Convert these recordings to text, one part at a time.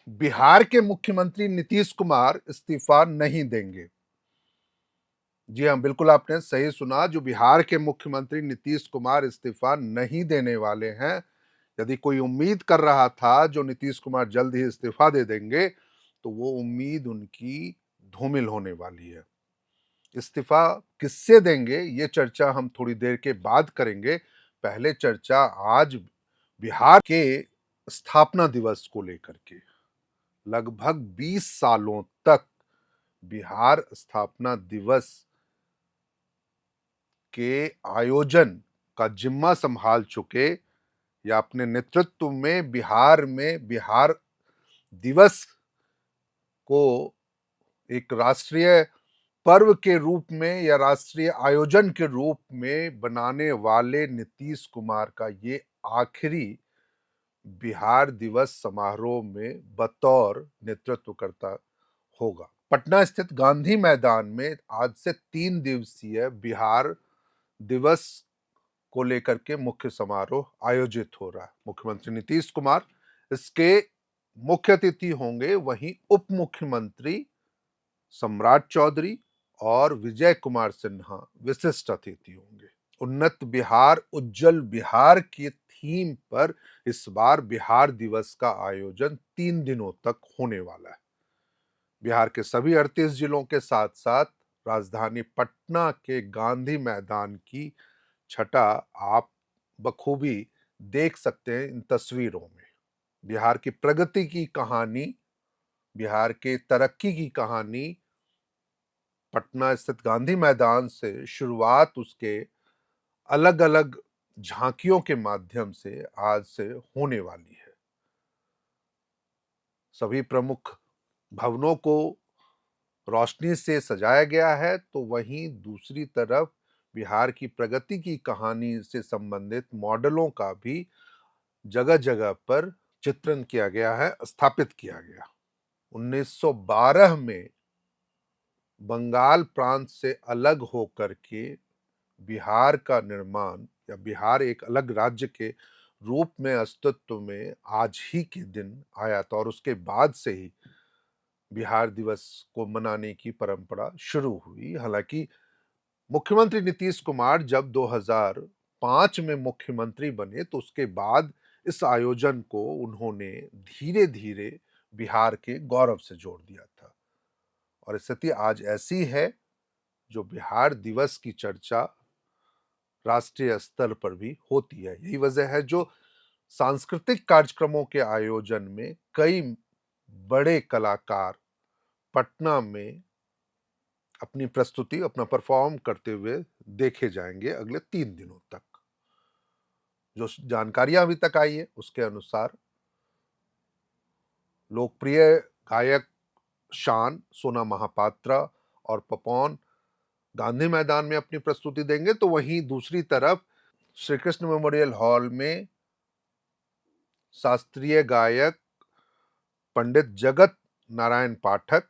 बिहार के मुख्यमंत्री नीतीश कुमार इस्तीफा नहीं देंगे। जी हाँ, बिल्कुल आपने सही सुना। जो बिहार के मुख्यमंत्री नीतीश कुमार इस्तीफा नहीं देने वाले हैं। यदि कोई उम्मीद कर रहा था जो नीतीश कुमार जल्द ही इस्तीफा दे देंगे, तो वो उम्मीद उनकी धूमिल होने वाली है। इस्तीफा किससे देंगे, ये चर्चा हम थोड़ी देर के बाद करेंगे। पहले चर्चा आज बिहार के स्थापना दिवस को लेकर के। लगभग 20 सालों तक बिहार स्थापना दिवस के आयोजन का जिम्मा संभाल चुके या अपने नेतृत्व में बिहार दिवस को एक राष्ट्रीय पर्व के रूप में या राष्ट्रीय आयोजन के रूप में बनाने वाले नीतीश कुमार का ये आखिरी बिहार दिवस समारोह में बतौर नेतृत्वकर्ता होगा। पटना स्थित गांधी मैदान में आज से 3 दिवसीय बिहार दिवस को लेकर के मुख्य समारोह आयोजित हो रहा है। मुख्यमंत्री नीतीश कुमार इसके मुख्य अतिथि होंगे, वहीं उप मुख्यमंत्री सम्राट चौधरी और विजय कुमार सिन्हा विशिष्ट अतिथि होंगे। उन्नत बिहार उज्जवल बिहार की थीम पर इस बार बिहार दिवस का आयोजन 3 दिनों तक होने वाला है। बिहार के सभी 38 जिलों के साथ साथ राजधानी पटना के गांधी मैदान की छटा आप बखूबी देख सकते हैं इन तस्वीरों में। बिहार की प्रगति की कहानी, बिहार के तरक्की की कहानी पटना स्थित गांधी मैदान से शुरुआत उसके अलग अलग झांकियों के माध्यम से आज से होने वाली है। सभी प्रमुख भवनों को रोशनी से सजाया गया है, तो वहीं दूसरी तरफ बिहार की प्रगति की कहानी से संबंधित मॉडलों का भी जगह जगह पर चित्रण किया गया है, स्थापित किया गया। 1912 में बंगाल प्रांत से अलग होकर के बिहार का निर्माण या बिहार एक अलग राज्य के रूप में अस्तित्व में आज ही के दिन आया था और उसके बाद से ही बिहार दिवस को मनाने की परंपरा शुरू हुई। हालांकि मुख्यमंत्री नीतीश कुमार जब 2005 में मुख्यमंत्री बने तो उसके बाद इस आयोजन को उन्होंने धीरे धीरे बिहार के गौरव से जोड़ दिया था और स्थिति आज ऐसी है जो बिहार दिवस की चर्चा राष्ट्रीय स्तर पर भी होती है। यही वजह है जो सांस्कृतिक कार्यक्रमों के आयोजन में कई बड़े कलाकार पटना में अपनी प्रस्तुति अपना परफॉर्म करते हुए देखे जाएंगे अगले 3 दिनों तक। जो जानकारियां अभी तक आई है उसके अनुसार लोकप्रिय गायक शान, सोना महापात्रा और पपॉन गांधी मैदान में अपनी प्रस्तुति देंगे, तो वहीं दूसरी तरफ श्री कृष्ण मेमोरियल हॉल में शास्त्रीय गायक पंडित जगत नारायण पाठक,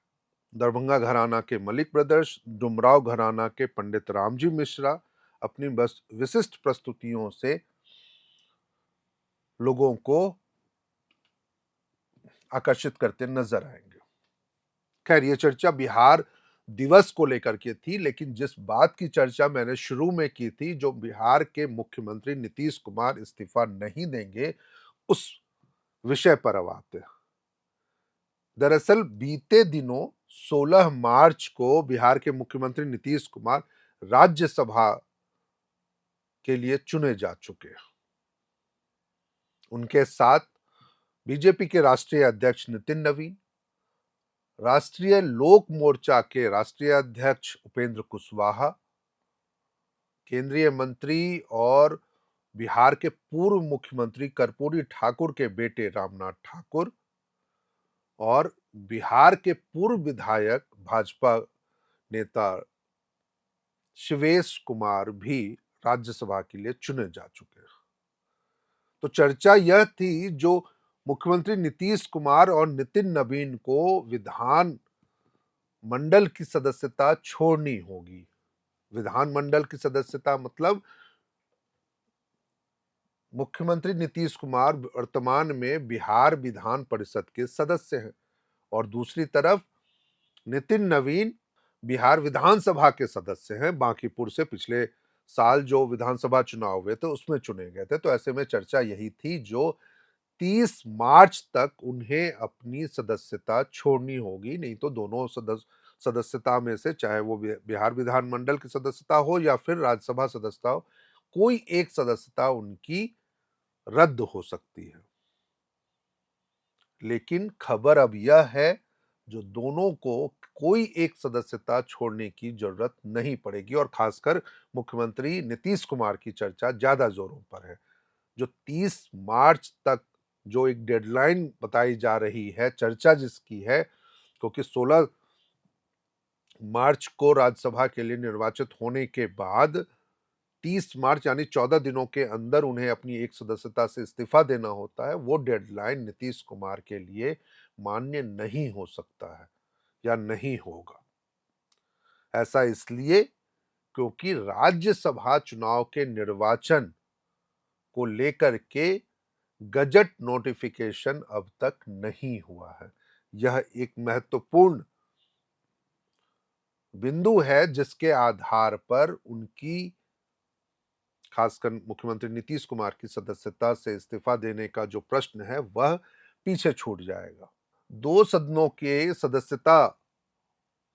दरभंगा घराना के मलिक ब्रदर्स, डुमराव घराना के पंडित रामजी मिश्रा अपनी बस विशिष्ट प्रस्तुतियों से लोगों को आकर्षित करते नजर आएंगे। खैर, ये चर्चा बिहार दिवस को लेकर के थी, लेकिन जिस बात की चर्चा मैंने शुरू में की थी, जो बिहार के मुख्यमंत्री नीतीश कुमार इस्तीफा नहीं देंगे, उस विषय पर अब आते हैं। दरअसल बीते दिनों 16 मार्च को बिहार के मुख्यमंत्री नीतीश कुमार राज्यसभा के लिए चुने जा चुके हैं। उनके साथ बीजेपी के राष्ट्रीय अध्यक्ष नितिन नवीन, राष्ट्रीय लोक मोर्चा के राष्ट्रीय अध्यक्ष उपेंद्र कुशवाहा, केंद्रीय मंत्री और बिहार के पूर्व मुख्यमंत्री कर्पूरी ठाकुर के बेटे रामनाथ ठाकुर और बिहार के पूर्व विधायक भाजपा नेता शिवेश कुमार भी राज्यसभा के लिए चुने जा चुके हैं। तो चर्चा यह थी जो मुख्यमंत्री नीतीश कुमार और नितिन नवीन को विधान मंडल की सदस्यता छोड़नी होगी। विधानमंडल की सदस्यता मतलब मुख्यमंत्री नीतीश कुमार वर्तमान में बिहार विधान परिषद के सदस्य हैं और दूसरी तरफ नितिन नवीन बिहार विधानसभा के सदस्य हैं। बांकीपुर से पिछले साल जो विधानसभा चुनाव हुए थे उसमें चुने गए थे। तो ऐसे में चर्चा यही थी जो 30 मार्च तक उन्हें अपनी सदस्यता छोड़नी होगी, नहीं तो दोनों सदस्यता में से, चाहे वो बिहार विधानमंडल की सदस्यता हो या फिर राज्यसभा सदस्यता हो, कोई एक सदस्यता उनकी रद्द हो सकती है। लेकिन खबर अब यह है जो दोनों को कोई एक सदस्यता छोड़ने की जरूरत नहीं पड़ेगी और खासकर मुख्यमंत्री नीतीश कुमार की चर्चा ज्यादा जोरों पर है। जो 30 मार्च तक जो एक डेडलाइन बताई जा रही है, चर्चा जिसकी है, क्योंकि 16 मार्च को राज्यसभा के लिए निर्वाचित होने के बाद 30 मार्च यानी 14 दिनों के अंदर उन्हें अपनी एक सदस्यता से इस्तीफा देना होता है। वो डेडलाइन नीतीश कुमार के लिए मान्य नहीं हो सकता है या नहीं होगा। ऐसा इसलिए क्योंकि राज्यसभा चुनाव के निर्वाचन को लेकर के गजट नोटिफिकेशन अब तक नहीं हुआ है। यह एक महत्वपूर्ण बिंदु है जिसके आधार पर उनकी, खासकर मुख्यमंत्री नीतीश कुमार की सदस्यता से इस्तीफा देने का जो प्रश्न है वह पीछे छूट जाएगा। दो सदनों के सदस्यता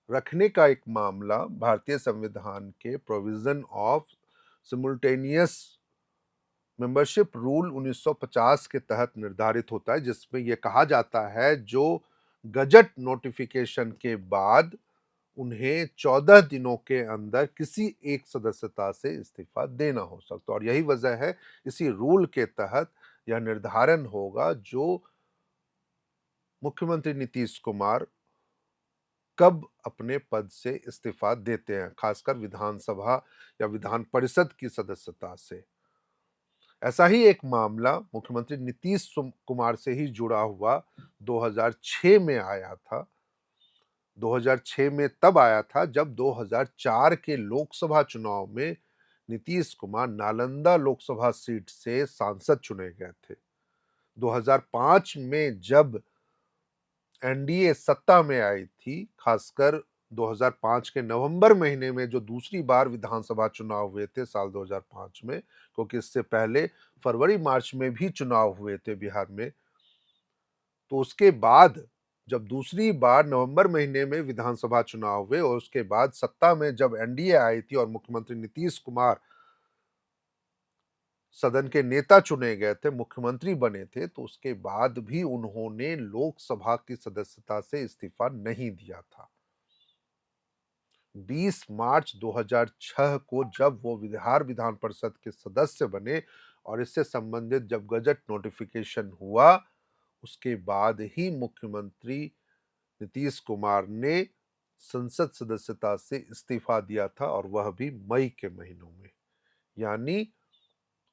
रखने का एक मामला भारतीय संविधान के provision of simultaneous membership rule 1950 के तहत निर्धारित होता है, जिसमें यह कहा जाता है जो गजट नोटिफिकेशन के बाद उन्हें 14 दिनों के अंदर किसी एक सदस्यता से इस्तीफा देना हो सकता है। और यही वजह है इसी रूल के तहत यह निर्धारण होगा जो मुख्यमंत्री नीतीश कुमार कब अपने पद से इस्तीफा देते हैं, खासकर विधानसभा या विधान परिषद की सदस्यता से। ऐसा ही एक मामला मुख्यमंत्री नीतीश कुमार से ही जुड़ा हुआ 2006 में आया था। 2006 में तब आया था जब 2004 के लोकसभा चुनाव में नीतीश कुमार नालंदा लोकसभा सीट से सांसद चुने गए थे। 2005 में जब एनडीए सत्ता में आई थी, खासकर 2005 के नवंबर महीने में जो दूसरी बार विधानसभा चुनाव हुए थे साल 2005 में, क्योंकि इससे पहले फरवरी मार्च में भी चुनाव हुए थे बिहार में, तो उसके बाद जब दूसरी बार नवंबर महीने में विधानसभा चुनाव हुए और उसके बाद सत्ता में जब एनडीए आई थी और मुख्यमंत्री नीतीश कुमार सदन के नेता चुने गए थे, मुख्यमंत्री बने थे, तो उसके बाद भी उन्होंने लोकसभा की सदस्यता से इस्तीफा नहीं दिया था। 20 मार्च 2006 को जब वो बिहार विधान परिषद के सदस्य बने और इससे संबंधित जब गजट नोटिफिकेशन हुआ, उसके बाद ही मुख्यमंत्री नीतीश कुमार ने संसद सदस्यता से इस्तीफा दिया था और वह भी मई के महीनों में। यानी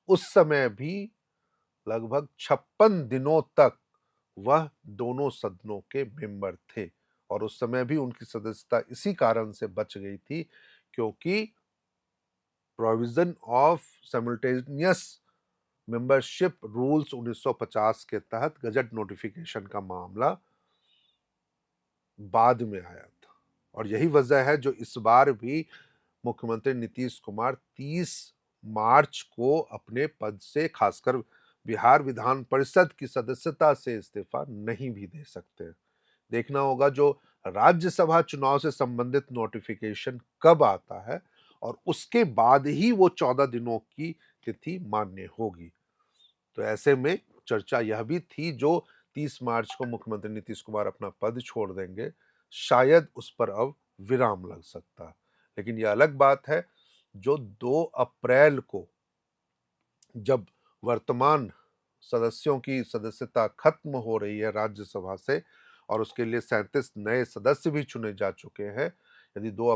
उस समय भी लगभग 56 दिनों तक वह दोनों सदनों के मेंबर थे और उस समय भी उनकी सदस्यता इसी कारण से बच गई थी क्योंकि provision of simultaneous membership rules 1950 के तहत गजट नोटिफिकेशन का मामला बाद में आया था। और यही वजह है जो इस बार भी मुख्यमंत्री नीतीश कुमार 30 मार्च को अपने पद से, खासकर बिहार विधान परिषद की सदस्यता से इस्तीफा नहीं भी दे सकते। देखना होगा जो राज्यसभा चुनाव से संबंधित नोटिफिकेशन कब आता है और उसके बाद ही वो 14 दिनों की तिथि मान्य होगी। तो ऐसे में चर्चा यह भी थी जो 30 मार्च को मुख्यमंत्री नीतीश कुमार अपना पद छोड़ देंगे, शायद उस पर अब विराम लग सकता है। लेकिन यह अलग बात है जो 2 अप्रैल को जब वर्तमान सदस्यों की सदस्यता खत्म हो रही है राज्यसभा से और उसके लिए 37 नए सदस्य भी चुने जा चुके हैं, यदि 2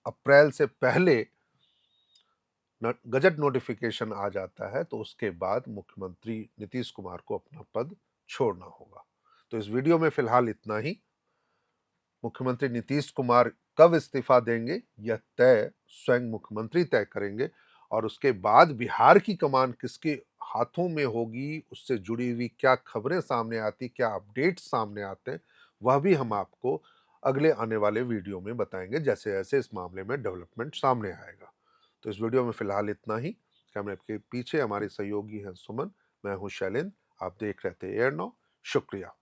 अप्रैल से पहले गजट नोटिफिकेशन आ जाता है तो उसके बाद मुख्यमंत्री नीतीश कुमार को अपना पद छोड़ना होगा। तो इस वीडियो में फिलहाल इतना ही। मुख्यमंत्री नीतीश कुमार कब इस्तीफा देंगे यह तय स्वयं मुख्यमंत्री तय करेंगे और उसके बाद बिहार की कमान किसके हाथों में होगी, उससे जुड़ी हुई क्या खबरें सामने आती, क्या अपडेट्स सामने आते हैं, वह भी हम आपको अगले आने वाले वीडियो में बताएंगे जैसे-जैसे इस मामले में डेवलपमेंट सामने आएगा। तो इस वीडियो में फिलहाल इतना ही। कैमरे के पीछे हमारे सहयोगी हैं सुमन, मैं हूं शैलेंद्र, आप देख रहे थे एयर नाउ। शुक्रिया।